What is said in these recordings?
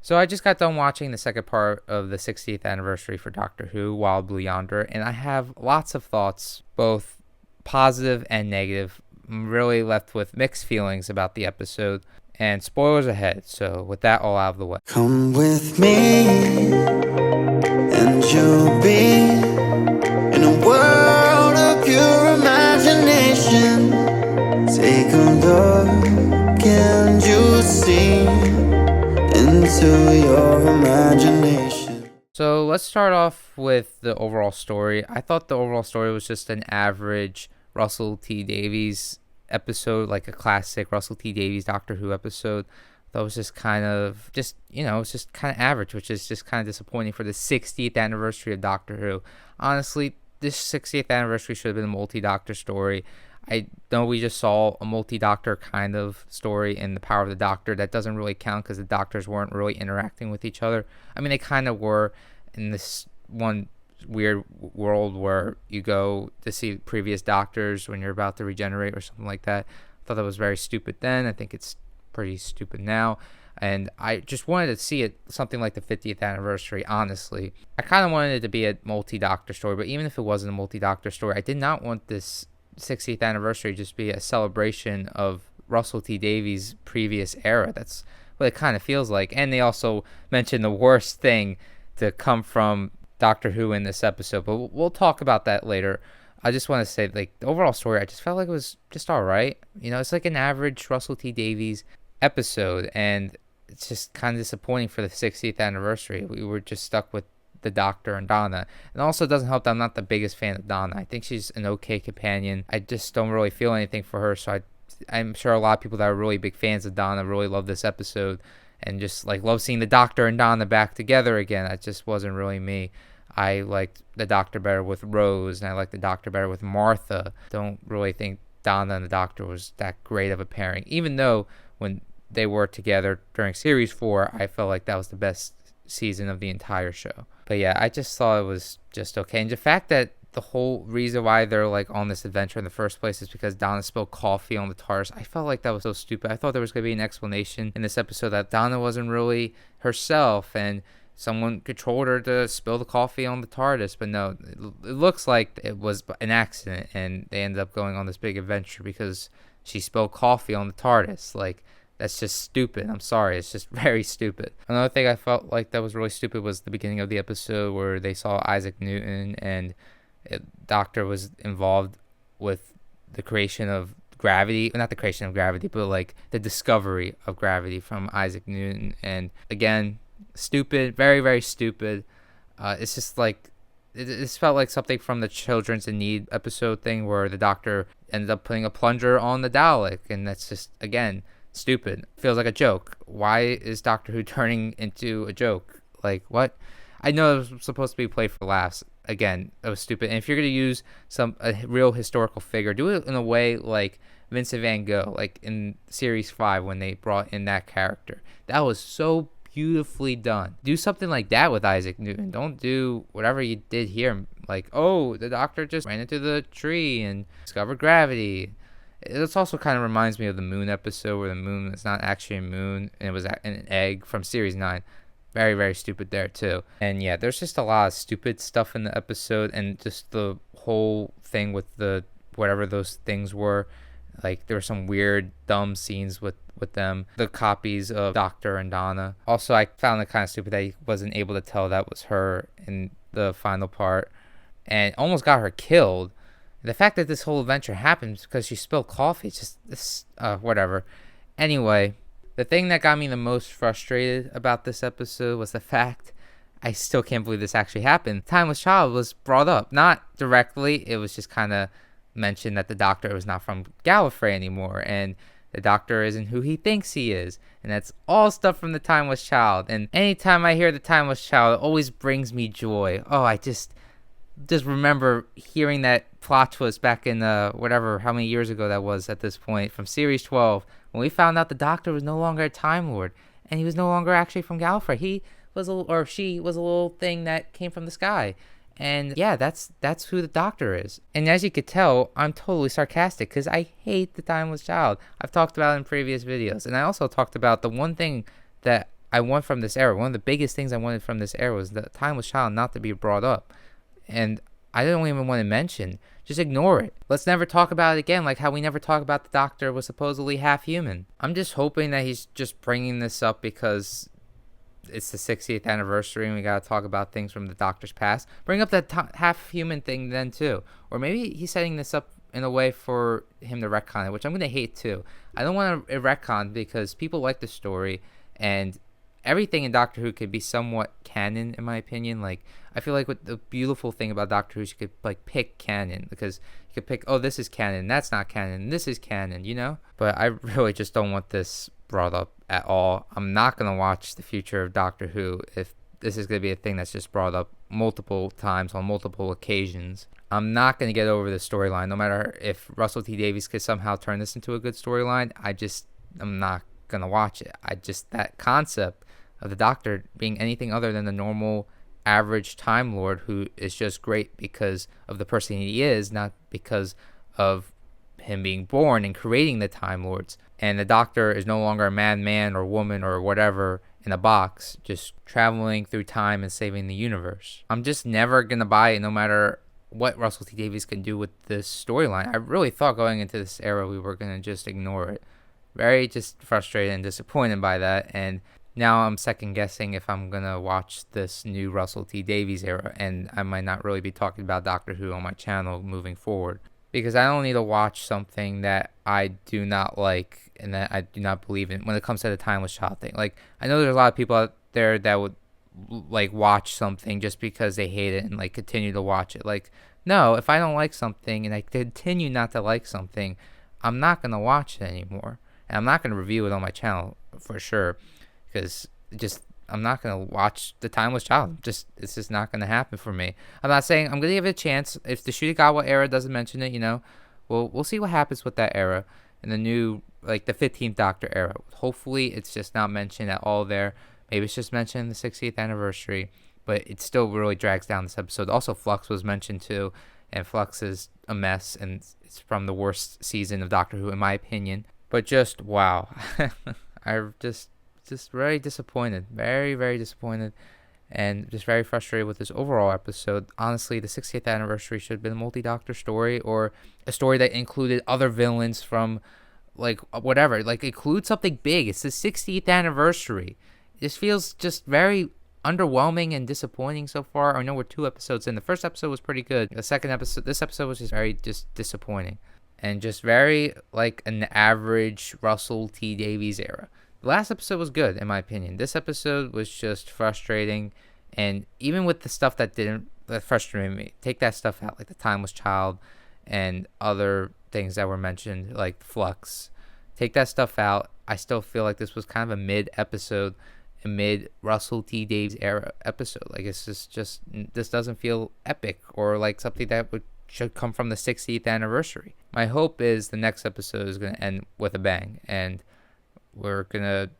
So I just got done watching the second part of the 60th anniversary for Doctor Who, Wild Blue Yonder, and I have lots of thoughts, both positive and negative. I'm really left with mixed feelings about the episode, and spoilers ahead. So with that all out of the way. Come with me, and you'll be in a world of pure imagination. Take a look and you'll see into your imagination. So let's start off with the overall story. I thought the overall story was just an average Russell T Davies episode, like a classic Russell T Davies Doctor Who episode. That was just kind of it's just kind of average, which is just kind of disappointing for the 60th anniversary of Doctor Who. Honestly, this 60th anniversary should have been a multi-Doctor story. I know we just saw a multi-Doctor kind of story in The Power of the Doctor. That doesn't really count because the Doctors weren't really interacting with each other. I mean, they kind of were in this one weird world where you go to see previous Doctors when you're about to regenerate or something like that. I thought that was very stupid then. I think it's pretty stupid now. And I just wanted to see it something like the 50th anniversary, honestly. I kind of wanted it to be a multi-Doctor story, but even if it wasn't a multi-Doctor story, I did not want this 60th anniversary just be a celebration of Russell T Davies' previous era. That's what it kind of feels like. And they also mentioned the worst thing to come from Doctor Who in this episode, but we'll talk about that later. I just want to say, like, the overall story, I just felt like it was just all right. It's like an average Russell T Davies episode, and it's just kind of disappointing for the 60th anniversary. We were just stuck with the Doctor and Donna. And also, it doesn't help that I'm not the biggest fan of Donna. I think she's an okay companion. I just don't really feel anything for her, so I'm sure a lot of people that are really big fans of Donna really love this episode and just like love seeing the Doctor and Donna back together again. That just wasn't really me. I liked the Doctor better with Rose, and I liked the Doctor better with Martha. Don't really think Donna and the Doctor was that great of a pairing, even though when they were together during Series 4, I felt like that was the best season of the entire show. But yeah, I just thought it was just okay. And the fact that the whole reason why they're like on this adventure in the first place is because Donna spilled coffee on the TARDIS. I felt like that was so stupid. I thought there was going to be an explanation in this episode that Donna wasn't really herself and someone controlled her to spill the coffee on the TARDIS. But no, it looks like it was an accident and they ended up going on this big adventure because she spilled coffee on the TARDIS. Like, that's just stupid. I'm sorry. It's just very stupid. Another thing I felt like that was really stupid was the beginning of the episode where they saw Isaac Newton and Doctor was involved with the creation of gravity. Not the creation of gravity, but like the discovery of gravity from Isaac Newton. And again, stupid. Very, very stupid. It's just like, it felt like something from the Children's in Need episode thing where the Doctor ended up putting a plunger on the Dalek. And that's just, again, stupid. Feels like a joke. Why is Doctor Who turning into a joke? Like, what? I know it was supposed to be played for laughs. Again, that was stupid. And if you're going to use a real historical figure, do it in a way like Vincent van Gogh, like in Series 5 when they brought in that character. That was so beautifully done. Do something like that with Isaac Newton. Don't do whatever you did here. Like, oh, the Doctor just ran into the tree and discovered gravity. This also kind of reminds me of the Moon episode where the moon is not actually a moon and it was an egg from Series 9. Very, very stupid there too. And yeah, there's just a lot of stupid stuff in the episode and just the whole thing with the whatever those things were. Like, there were some weird, dumb scenes with them. The copies of Doctor and Donna. Also, I found it kind of stupid that he wasn't able to tell that was her in the final part and almost got her killed. The fact that this whole adventure happens because she spilled coffee, it's just this, whatever. Anyway, the thing that got me the most frustrated about this episode was the fact, I still can't believe this actually happened. Timeless Child was brought up. Not directly, it was just kind of mentioned that the Doctor was not from Gallifrey anymore, and the Doctor isn't who he thinks he is. And that's all stuff from the Timeless Child. And anytime I hear the Timeless Child, it always brings me joy. Oh, I just remember hearing that plot twist back in whatever, how many years ago that was at this point, from Series 12, when we found out the Doctor was no longer a Time Lord, and he was no longer actually from Gallifrey. He was she was a little thing that came from the sky. And yeah, that's who the Doctor is. And as you could tell, I'm totally sarcastic because I hate the Timeless Child. I've talked about it in previous videos. And I also talked about the one thing that I want from this era. One of the biggest things I wanted from this era was the timeless child not to be brought up. And I don't even want to mention. Just ignore it. Let's never talk about it again, like how we never talk about the Doctor was supposedly half human. I'm just hoping that he's just bringing this up because it's the 60th anniversary and we gotta talk about things from the Doctor's past. Bring up that half human thing then too. Or maybe he's setting this up in a way for him to retcon it, which I'm gonna hate too. I don't want to retcon because people like the story, and everything in Doctor Who could be somewhat canon in my opinion. Like, I feel like what the beautiful thing about Doctor Who is you could like pick canon, because you could pick, oh, this is canon, that's not canon, this is canon, you know? But I really just don't want this brought up at all. I'm not gonna watch the future of Doctor Who if this is gonna be a thing that's just brought up multiple times on multiple occasions. I'm not gonna get over the storyline, no matter if Russell T Davies could somehow turn this into a good storyline. I'm not gonna watch it. That concept of the Doctor being anything other than the normal average Time Lord who is just great because of the person he is, not because of him being born and creating the Time Lords. And the Doctor is no longer a man or woman or whatever in a box, just traveling through time and saving the universe. I'm just never gonna buy it, no matter what Russell T Davies can do with this storyline. I really thought going into this era we were gonna just ignore it. Very just frustrated and disappointed by that, and now I'm second guessing if I'm gonna watch this new Russell T Davies era, and I might not really be talking about Doctor Who on my channel moving forward, because I don't need to watch something that I do not like and that I do not believe in when it comes to the timeless child thing. Like, I know there's a lot of people out there that would like watch something just because they hate it and like continue to watch it. Like, no, if I don't like something and I continue not to like something, I'm not gonna watch it anymore, and I'm not gonna review it on my channel for sure, because just I'm not gonna watch the Timeless Child. It's just not gonna happen for me. I'm not saying I'm gonna give it a chance. If the Shutagawa era doesn't mention it, we'll see what happens with that era and the new, like, the 15th Doctor era. Hopefully it's just not mentioned at all there. Maybe it's just mentioned in the 60th anniversary, but it still really drags down this episode. Also, Flux was mentioned too, and Flux is a mess, and it's from the worst season of Doctor Who in my opinion. But just wow, I'm just very disappointed, very, very disappointed, and just very frustrated with this overall episode. Honestly, the 60th anniversary should have been a multi-Doctor story, or a story that included other villains from, like, whatever, like, include something big. It's the 60th anniversary. This feels just very underwhelming and disappointing so far. I know we're 2 episodes in. The first episode was pretty good. This episode was just very just disappointing, and just very like an average Russell T Davies era. The last episode was good, in my opinion. This episode was just frustrating, and even with the stuff that frustrated me, take that stuff out, like the Timeless Child and other things that were mentioned, like Flux. Take that stuff out. I still feel like this was kind of a mid-episode, a mid-Russell T Davies era episode. Like, it's just this doesn't feel epic or like something that should come from the 60th anniversary. My hope is the next episode is going to end with a bang, and we're gonna,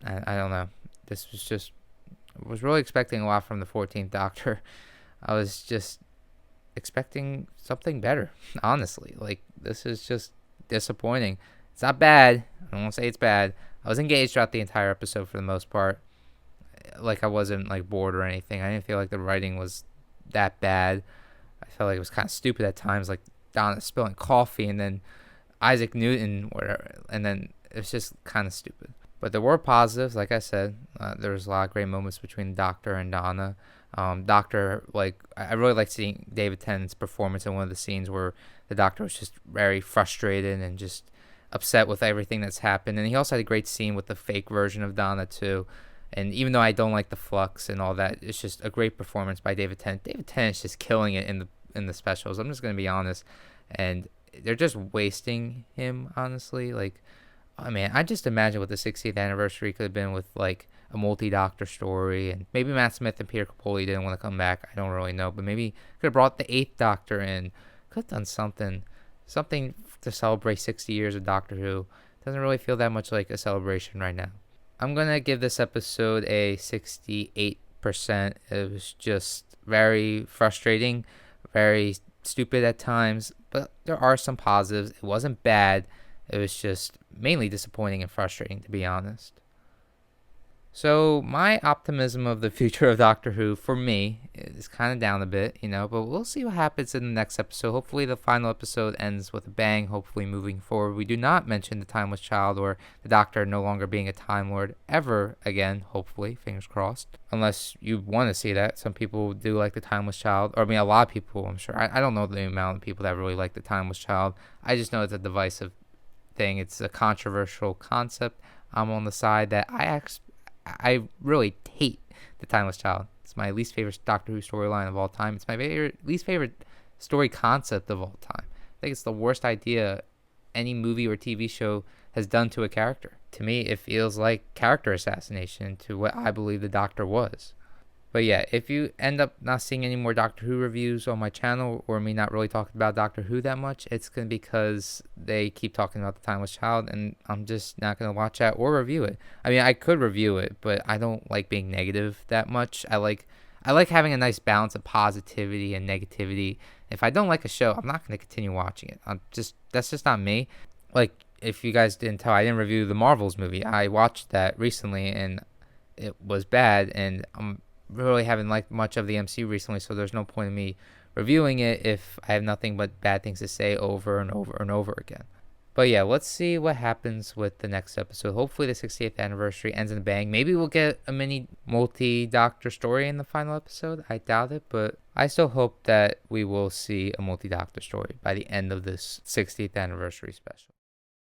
I don't know, this was really expecting a lot from the 14th Doctor. I was just expecting something better, honestly. Like, this is just disappointing. It's not bad, I don't want to say it's bad. I was engaged throughout the entire episode for the most part. Like, I wasn't like bored or anything. I didn't feel like the writing was that bad. I felt like it was kind of stupid at times, like Donna spilling coffee and then Isaac Newton, whatever, and then it's just kind of stupid. But there were positives, like I said. There was a lot of great moments between Doctor and Donna. Doctor, like, I really liked seeing David Tennant's performance in one of the scenes where the Doctor was just very frustrated and just upset with everything that's happened. And he also had a great scene with the fake version of Donna too. And even though I don't like the Flux and all that, it's just a great performance by David Tennant. David Tennant's just killing it in the specials. I'm just gonna be honest, and they're just wasting him, honestly. Like, I mean, I just imagine what the 60th anniversary could have been with, like, a multi-Doctor story, and maybe Matt Smith and Peter Capaldi didn't want to come back. I don't really know, but maybe could have brought the 8th Doctor in. Could have done something to celebrate 60 years of Doctor Who. Doesn't really feel that much like a celebration right now. I'm gonna give this episode a 68%. It was just very frustrating, very stupid at times, but there are some positives. It wasn't bad. It was just mainly disappointing and frustrating, to be honest. So my optimism of the future of Doctor Who, for me, is kind of down a bit, but we'll see what happens in the next episode. Hopefully the final episode ends with a bang, hopefully moving forward. We do not mention the Timeless Child or the Doctor no longer being a Time Lord ever again, hopefully, fingers crossed. Unless you want to see that. Some people do like the Timeless Child, or I mean a lot of people, I'm sure. I don't know the amount of people that really like the Timeless Child. I just know it's a divisive thing. It's a controversial concept. I'm on the side that I really hate the Timeless Child. It's my least favorite Doctor Who storyline of all time. It's my least favorite story concept of all time. I think it's the worst idea any movie or TV show has done to a character. To me, it feels like character assassination to what I believe the Doctor was. But yeah, if you end up not seeing any more Doctor Who reviews on my channel, or me not really talking about Doctor Who that much, it's going to be because they keep talking about the Timeless Child, and I'm just not going to watch that or review it. I mean, I could review it, but I don't like being negative that much. I like having a nice balance of positivity and negativity. If I don't like a show, I'm not going to continue watching it. That's just not me. Like, if you guys didn't tell, I didn't review the Marvels movie. I watched that recently, and it was bad, and I'm really haven't liked much of the MCU recently, so there's no point in me reviewing it if I have nothing but bad things to say over and over and over again. But yeah, let's see what happens with the next episode. Hopefully the 60th anniversary ends in a bang. Maybe we'll get a mini multi-doctor story in the final episode. I doubt it, but I still hope that we will see a multi-doctor story by the end of this 60th anniversary special.